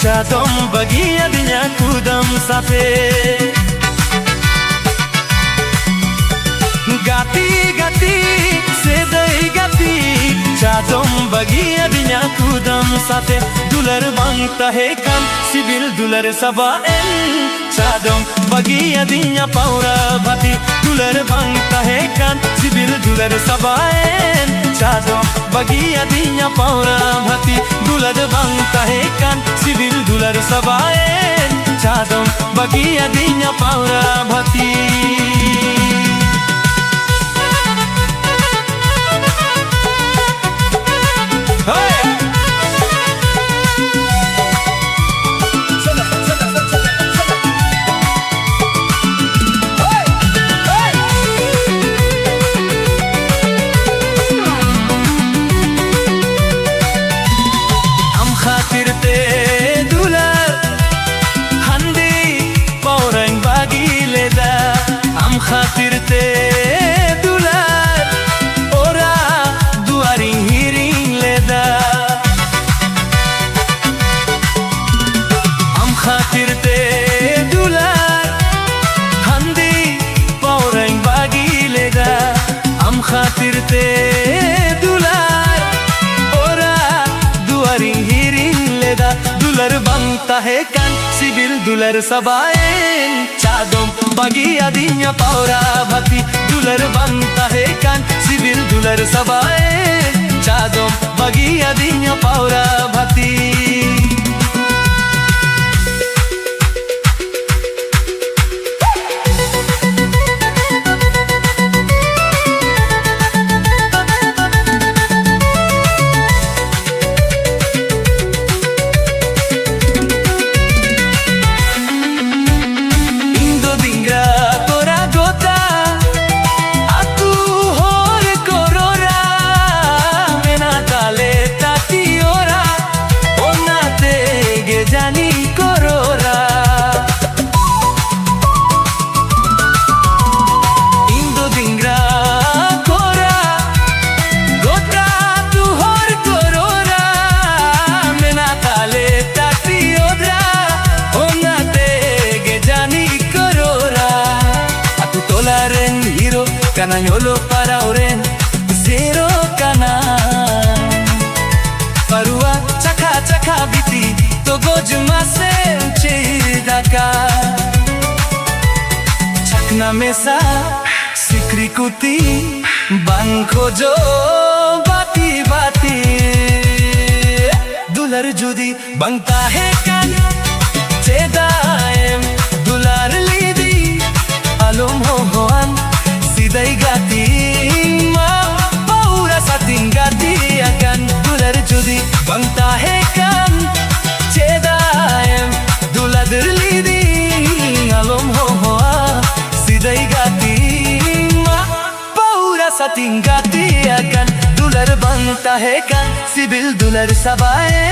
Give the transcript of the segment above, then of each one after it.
Chadom bagi adinya kudam sape Gati sedai gati Chadom bagi adinya kudam sape Dular bang tahekan sibil dular sabaen Chadom bagi adinya paura bati Dular bang tahekan sibil dular sabaen Chadom bagi adinya paura bati Dular bang tahekan sibil dular sabaen Chadom bagi adinya paura bati खातिर ते दुलार ओरा दुआरी hearing लेदा हम खातिर ते दुलार हंदी पौरंग बागी लेदा हम खातिर ते दुलार ओरा दुआरी हिरिंग लेदा दुलर बनता है कान CIBIL दुलर सबाएं Chadom bagi adinya paura bhati Dular banta hai kan sibil dular sabae Chadom bagi adinya paura bhati Kana yolo para oren zero kana Parua chaka biti to gojuma se chidaka Chakna mesa sikri kuti banko jo bati Dular judi bangta hai kan chedaem Dular lidi alom hoan Sidai gati ma paura sating gati akan dular judi bangta hai kan chedaem duladir lidi alom hoa sidai gati ma paura sating gati akan dular bangta hai kan sibil dular sabae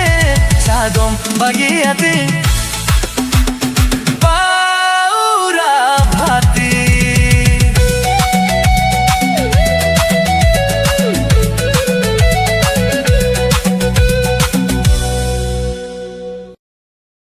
Chadom bagi ati